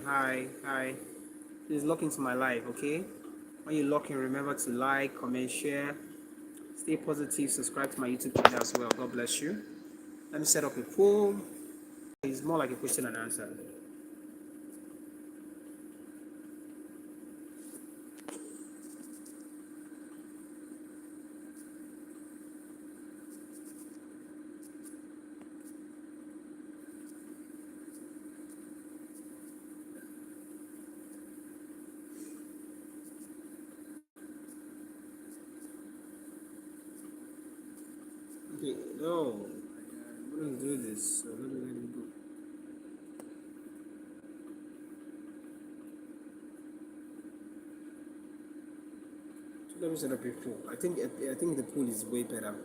Hi. Please log into my live, okay? When you log in, remember to like, comment, share. Stay positive. Subscribe to my YouTube channel as well. God bless you. Let me set up a poll. It's more like a question and answer. Okay, no, I'm gonna do this. So let me go. So let me set up a poll. I think the poll is way better.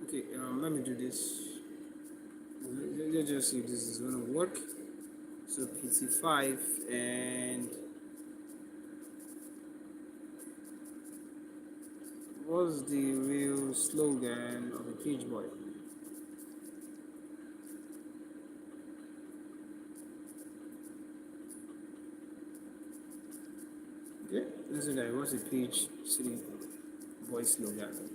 Okay, let me do this. Let's just see if this is gonna work. So PT5 and what's the real slogan of a page boy? Okay, this is like what's the page city boy slogan?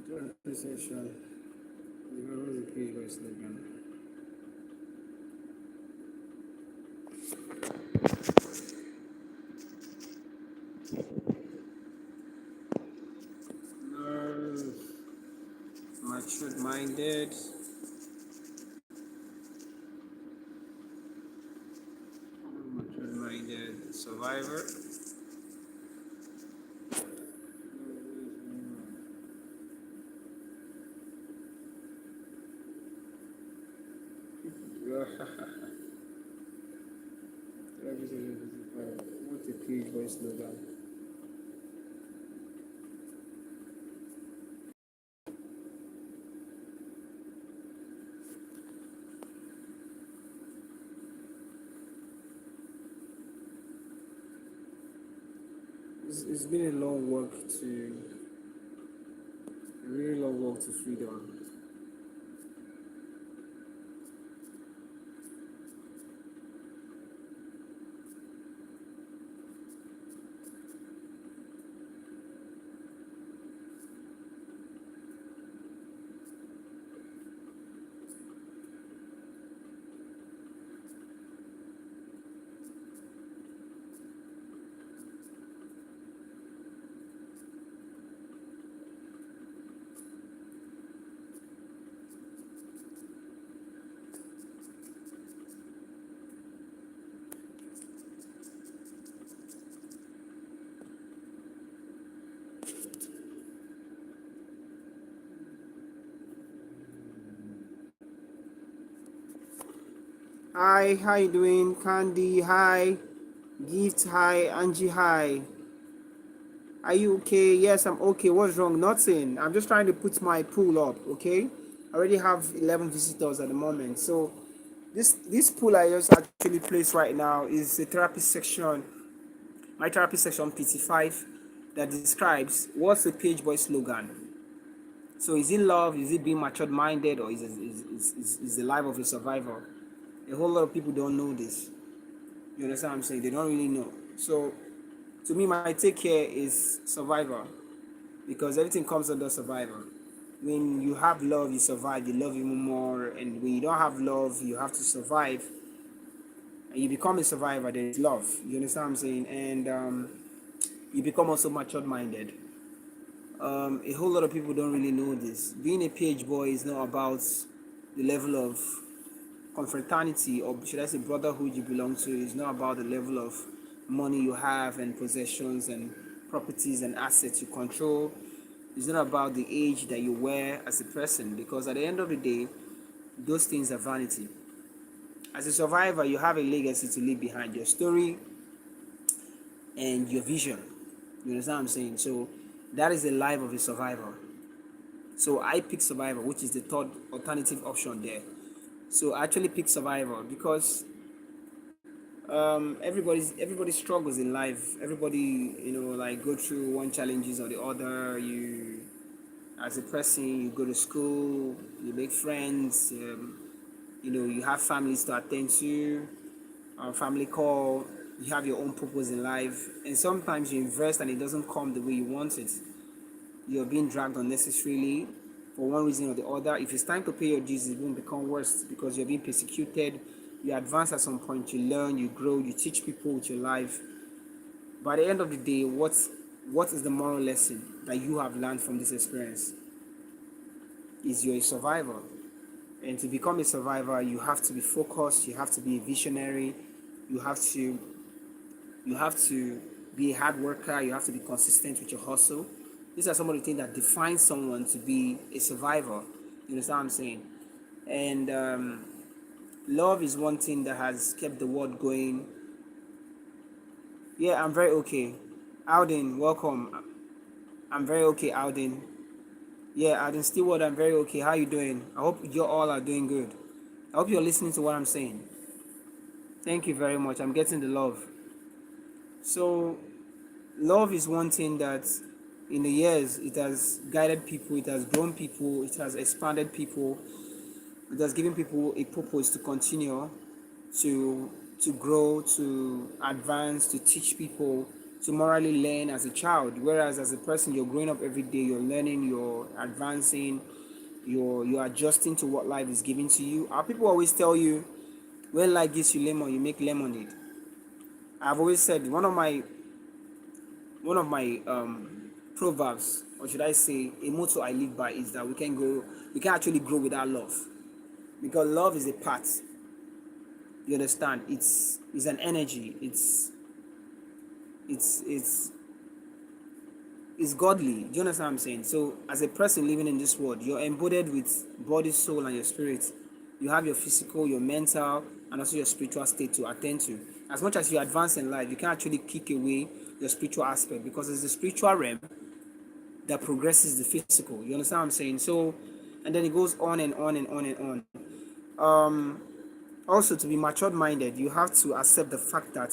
During appreciation, what's the page boy slogan? Nerve, matured minded, survivor. What's the page boy slogan? It's been a long walk to a really long walk to freedom. Hi, how you doing? Candy, hi. Gift, hi. Angie, hi. Are you okay? Yes, I'm okay. What's wrong? Nothing. I'm just trying to put my pool up, okay? I already have 11 visitors at the moment. So this pool I just actually placed right now is a therapy section, my therapy section PT5 that describes what's the page boy slogan. So is it love? Is it being matured minded, or is the life of a survivor? A whole lot of people don't know this. You understand what I'm saying? They don't really know. So to me, my take here is survivor, because everything comes under survivor. When you have love, you survive. You love even more, and when you don't have love, you have to survive, and you become a survivor. There is love. You understand what I'm saying? And you become also matured minded. A whole lot of people don't really know this. Being a PH boy is not about the level of confraternity, or should I say brotherhood, you belong to. It's not about the level of money you have and possessions and properties and assets you control. It's not about the age that you wear as a person, because at the end of the day, those things are vanity. As a survivor, you have a legacy to leave behind, your story and your vision. You understand what I'm saying? So that is the life of a survivor. So I pick survivor, which is the third alternative option there. So I actually pick survivor because everybody struggles in life. Everybody, like, go through one challenges or the other. You, as a person, you go to school, you make friends. You have families to attend to, family call. You have your own purpose in life, and sometimes you invest and it doesn't come the way you want it. You're being dragged unnecessarily for one reason or the other. If it's time to pay your dues, it won't become worse because you're being persecuted. You advance at some point, you learn, you grow, you teach people with your life. By the end of the day, what is the moral lesson that you have learned from this experience? Is you're a survivor. And to become a survivor, you have to be focused, you have to be a visionary, you have to be a hard worker, you have to be consistent with your hustle. These are some of the things that define someone to be a survivor. You understand what I'm saying? And love is one thing that has kept the world going. Yeah, I'm very okay. Alden, welcome. I'm very okay, Alden. Yeah, Alden Stewart, I'm very okay. How you doing? I hope you all are doing good. I hope you're listening to what I'm saying. Thank you very much. I'm getting the love. So, love is one thing that in the years it has guided people, it has grown people, it has expanded people, it has given people a purpose to continue, to grow, to advance, to teach people, to morally learn as a child. Whereas as a person, you're growing up every day, you're learning, you're advancing, you're adjusting to what life is giving to you. Our people always tell you, when life gives you lemon, you make lemonade. I've always said one of my proverbs, or should I say a motto I live by, is that we can actually grow without love, because love is a part. You understand? It's an energy. It's godly. Do you understand what I'm saying? So as a person living in this world, you're embodied with body, soul, and your spirit. You have your physical, your mental, and also your spiritual state to attend to. As much as you advance in life, you can actually kick away your spiritual aspect, because it's the spiritual realm that progresses the physical. You understand what I'm saying? So, and then it goes on and on and on and on. Also, to be matured minded, you have to accept the fact that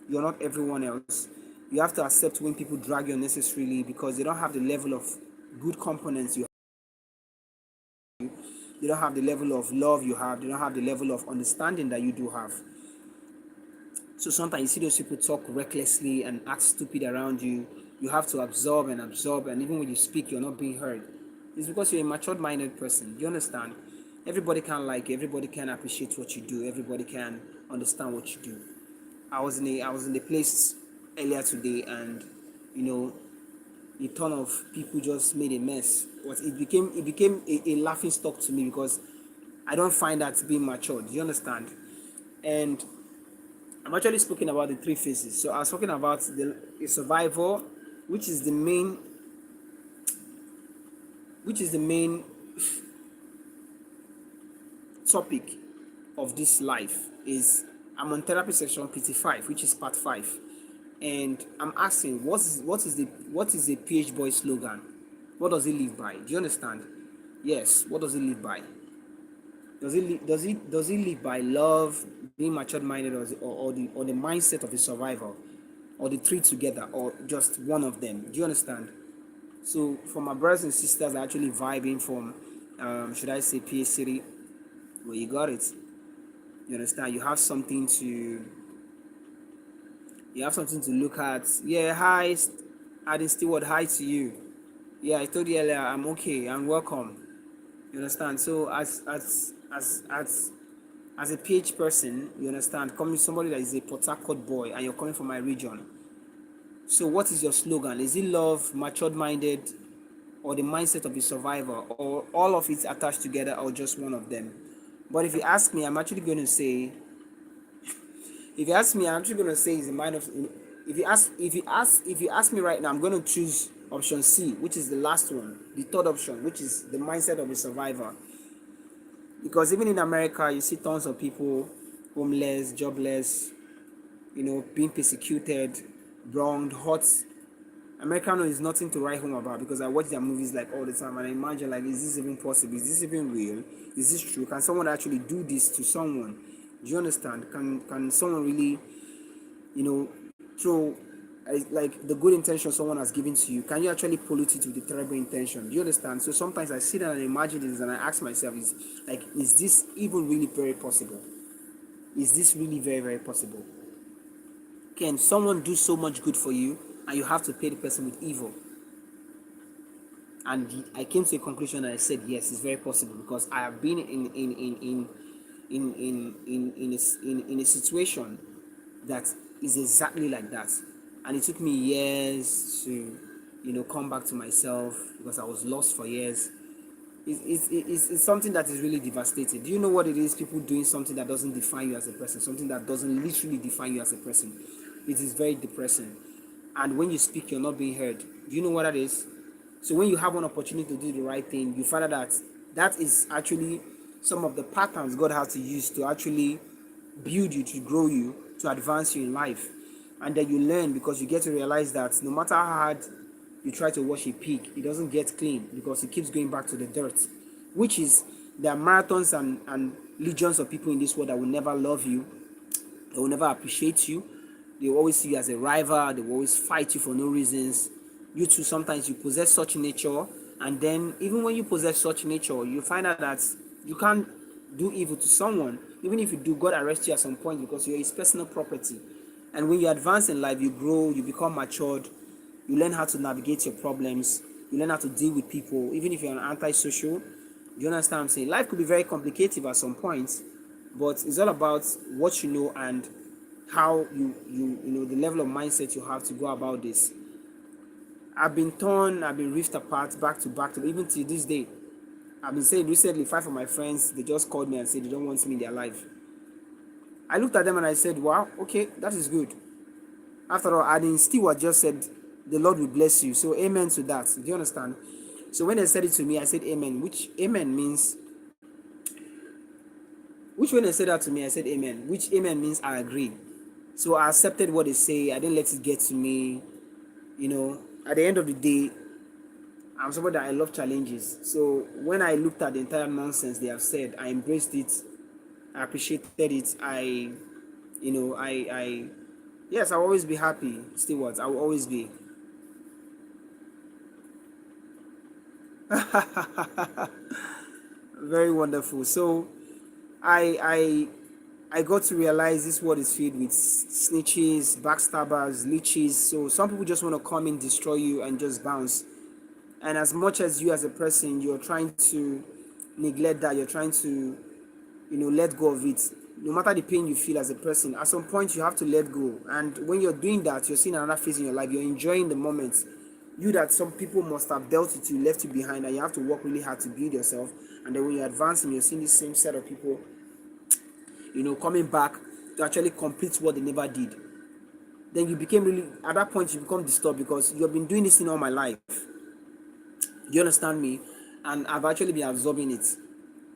you're not everyone else. You have to accept when people drag you unnecessarily because they don't have the level of good components you have. They don't have the level of love you have. They don't have the level of understanding that you do have. So sometimes you see those people talk recklessly and act stupid around you. You have to absorb, and even when you speak, you're not being heard. It's because you're a matured-minded person. You understand? Everybody can like you. Everybody can appreciate what you do. Everybody can understand what you do. I was in a place earlier today, and a ton of people just made a mess. But it became a laughing stock to me because I don't find that being matured. You understand? And I'm actually speaking about the three phases. So I was talking about the survival, which is the main topic of this life. Is I'm on therapy section PT5, which is part 5, and I'm asking what is the PH boy slogan? What does it live by? Do you understand? Yes, what does it live by? Does it live by love, being matured minded, or the mindset of a survivor, or the three together, or just one of them? Do you understand? So for my brothers and sisters actually vibing from should I say phcity, well, you got it. You understand? You have something to look at. Yeah, hi, Adin Stewart, hi to you. Yeah, I told you earlier I'm okay and welcome. You understand? So as a PH person, you understand, coming somebody that is a Port Harcourt boy and you're coming from my region. So what is your slogan? Is it love, matured minded, or the mindset of a survivor, or all of it attached together, or just one of them? But if you ask me, I'm actually going to say is the mind of. If you ask me right now, I'm going to choose option C, which is the last one, the third option, which is the mindset of a survivor. Because even in America, you see tons of people homeless, jobless, being persecuted, wronged, hurt, Americano is nothing to write home about, because I watch their movies like all the time, and I imagine like, is this even possible? Is this even real? Is this true? Can someone actually do this to someone? Do you understand? Can someone really, you know, throw like the good intention someone has given to you? Can you actually pollute it with the terrible intention? Do you understand? So sometimes I sit down and imagine this, and I ask myself, is this even really very possible? Is this really very, very possible? Can someone do so much good for you, and you have to pay the person with evil? And I came to a conclusion, and I said yes, it's very possible, because I have been in a situation that is exactly like that, and it took me years to come back to myself, because I was lost for years. It's something that is really devastating. Do you know what it is? People doing something that doesn't define you as a person, something that doesn't literally define you as a person. It is very depressing. And when you speak, you're not being heard. Do you know what that is? So when you have an opportunity to do the right thing, you find out that that is actually some of the patterns God has to use to actually build you, to grow you, to advance you in life. And then you learn, because you get to realize that no matter how hard you try to wash a pig, it doesn't get clean, because it keeps going back to the dirt. Which is, there are marathons and legions of people in this world that will never love you, they will never appreciate you, they will always see you as a rival, they will always fight you for no reasons. You too, sometimes you possess such nature, and then even when you possess such nature, you find out that you can't do evil to someone. Even if you do, God arrests you at some point, because you're his personal property. And when you advance in life, you grow, you become matured, you learn how to navigate your problems, you learn how to deal with people, even if you're an antisocial. You understand what I'm saying? Life could be very complicated at some points, but it's all about what you know, and how you know the level of mindset you have to go about this. I've been torn, I've been ripped apart back to back, to even to this day. I've been saying recently, 5 of my friends, they just called me and said they don't want me in their life. I looked at them and I said, wow, okay, that is good. After all, Adin Stewart just said, the Lord will bless you. So amen to that. Do you understand? So when they said it to me, I said amen, which amen means, which when they said that to me, I said amen, which amen means I agree. So I accepted what they say. I didn't let it get to me. At the end of the day, I'm somebody that I love challenges. So when I looked at the entire nonsense they have said, I embraced it. I appreciated it. Yes, I'll always be happy. Stewart, I will always be. Very wonderful. So I got to realize this world is filled with snitches, backstabbers, leeches. So some people just want to come in, destroy you, and just bounce. And as much as you as a person, you're trying to neglect that, you're trying to, let go of it. No matter the pain you feel as a person, at some point you have to let go. And when you're doing that, you're seeing another phase in your life. You're enjoying the moment. You that some people must have dealt with you, left you behind, and you have to work really hard to build yourself. And then when you're advancing, you're seeing the same set of people, coming back to actually complete what they never did. Then you became really, at that point, you become disturbed, because you've been doing this thing all my life. Do you understand me? And I've actually been absorbing it.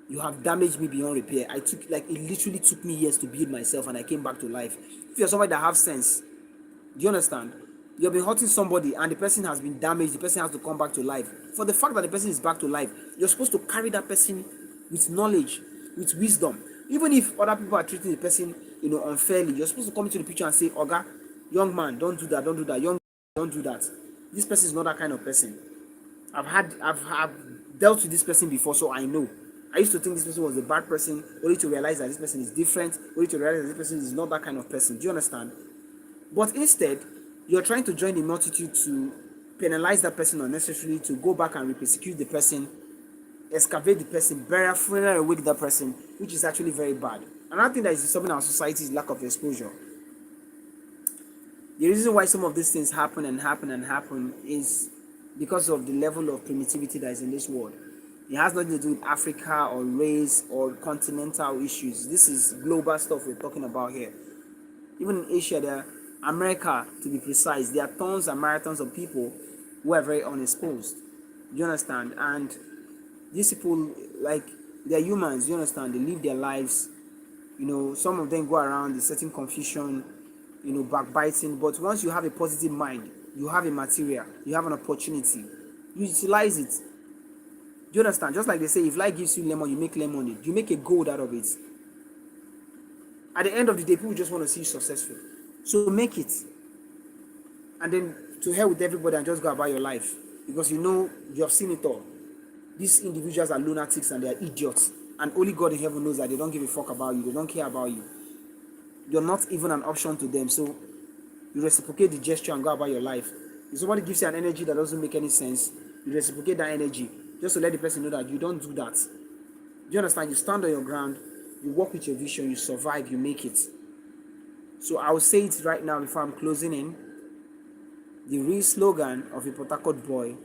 You have damaged me beyond repair. It literally took me years to build myself, and I came back to life. If you're somebody that have sense, do you understand? You've been hurting somebody, and the person has been damaged. The person has to come back to life. For the fact that the person is back to life, you're supposed to carry that person with knowledge, with wisdom. Even if other people are treating the person, unfairly, you're supposed to come into the picture and say, Oga, young man, don't do that, don't do that, young man, don't do that. This person is not that kind of person. I've dealt with this person before, so I know. I used to think this person was a bad person, only to realize that this person is different, only to realize that this person is not that kind of person. Do you understand? But instead, you're trying to join the multitude to penalize that person unnecessarily, to go back and persecute the person, excavate the person, bury funeral away that person, which is actually very bad. Another thing that is disturbing our society is lack of exposure. The reason why some of these things happen is because of the level of primitivity that is in this world. It has nothing to do with Africa or race or continental issues. This is global stuff we're talking about here. Even in Asia, America to be precise, there are tons and marathons of people who are very unexposed. Do you understand? And these people, they're humans, you understand? They live their lives. Some of them go around, there's certain confusion, backbiting. But once you have a positive mind, You have a material, you have an opportunity, you utilize it. Do you understand? Just like they say, if life gives you lemon, you make lemonade, you make a gold out of it. At the end of the day, people just want to see you successful. So make it. And then to hell with everybody and just go about your life. Because you know you have seen it all. These individuals are lunatics and they are idiots. And only God in heaven knows that they don't give a fuck about you. They don't care about you. You're not even an option to them. So you reciprocate the gesture and go about your life. If somebody gives you an energy that doesn't make any sense, you reciprocate that energy just to let the person know that you don't do that. Do you understand? You stand on your ground, you work with your vision, you survive, you make it. So I will say it right now before I'm closing in. The real slogan of a Port Harcourt boy,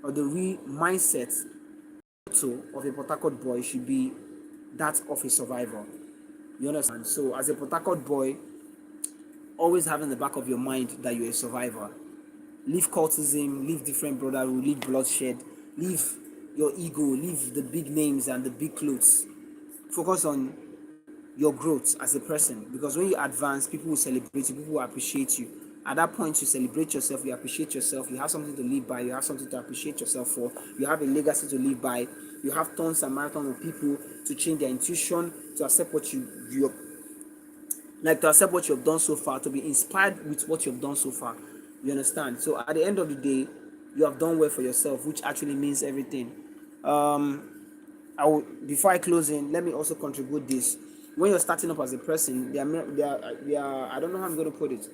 or the real mindset of a Port Harcourt boy, should be that of a survivor. You understand? So as a Port Harcourt boy, always have in the back of your mind that you're a survivor. Leave cultism, leave different brotherhood, leave bloodshed, leave your ego, leave the big names and the big clothes. Focus on your growth as a person, because when you advance, people will celebrate you, people will appreciate you. At that point, you celebrate yourself, you appreciate yourself, you have something to live by, you have something to appreciate yourself for, you have a legacy to live by, you have tons and marathons of people to change their intuition, to accept what you like, to accept what you've done so far, to be inspired with what you've done so far. You understand? So at the end of the day, you have done well for yourself, which actually means everything. Before I close in, let me also contribute this. When you're starting up as a person, I don't know how I'm going to put it,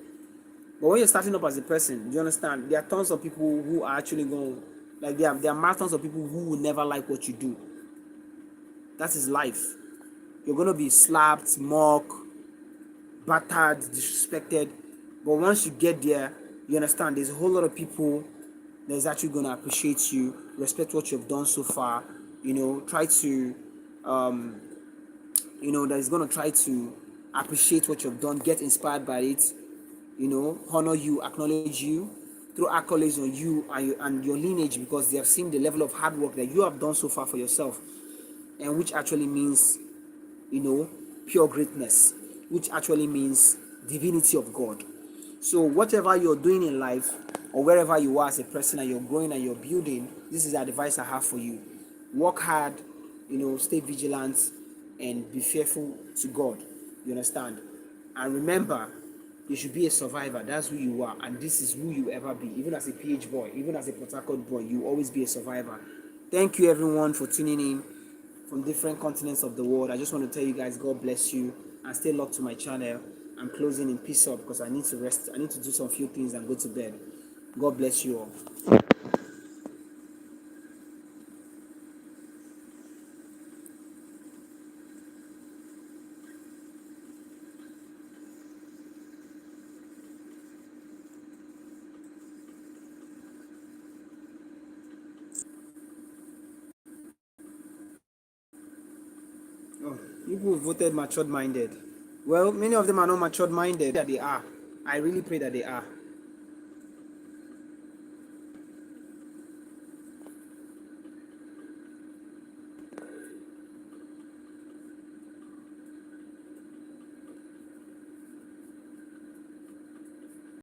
but when you're starting up as a person, do you understand? There are tons of people who are actually going, like, there are marathons of people who will never like what you do. That is life. You're going to be slapped, mocked, battered, disrespected. But once you get there, you understand there's a whole lot of people that's actually going to appreciate you, respect what you've done so far, try to, that is going to try to appreciate what you've done, get inspired by it, honor you, acknowledge you, throw accolades on you and your lineage, because they have seen the level of hard work that you have done so far for yourself, and which actually means, pure greatness, which actually means divinity of God. So whatever you're doing in life, or wherever you are as a person and you're growing and you're building, this is the advice I have for you. Work hard, stay vigilant, and be faithful to God. You understand? And remember, you should be a survivor. That's who you are, and this is who you ever be. Even as a PH boy, even as a Port Harcourt boy, you always be a survivor. Thank you everyone for tuning in from different continents of the world. I just want to tell you guys, God bless you, and stay locked to my channel. I'm closing in peace up because I need to rest. I need to do some few things and go to bed. God bless you all. Oh, people voted matured minded. Well, many of them are not matured minded. That they are. I really pray that they are.